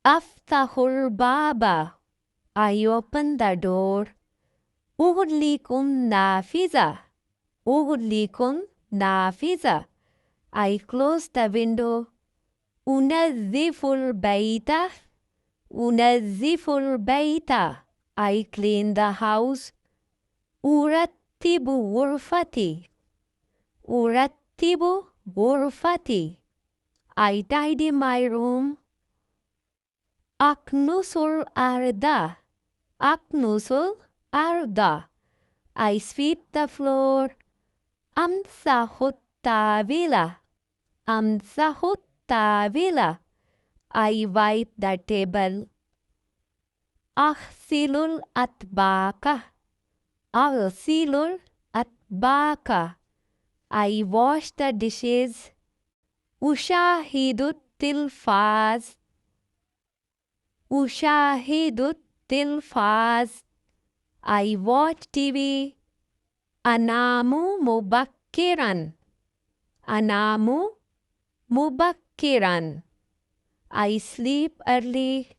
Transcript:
Aftahul baba. I open the door. Ughlikum nafiza. Ughlikum nafiza. I close the window. Unazziful baita. Unazziful baita. I clean the house. Urattibu ghurfati. Urattibu ghurfati. I tidy my room. Aknusul arda. Aknusul arda. I sweep the floor. Amsahut tawila. Amsahut tawila. I wipe the table. Aghsilul atbaka. Aghsilul atbaka. I wash the dishes. Ushahidut tilfaz. Ushahidut tilfaz. I watch TV. Anamu mubakkiran. Anamu mubakkiran. I sleep early.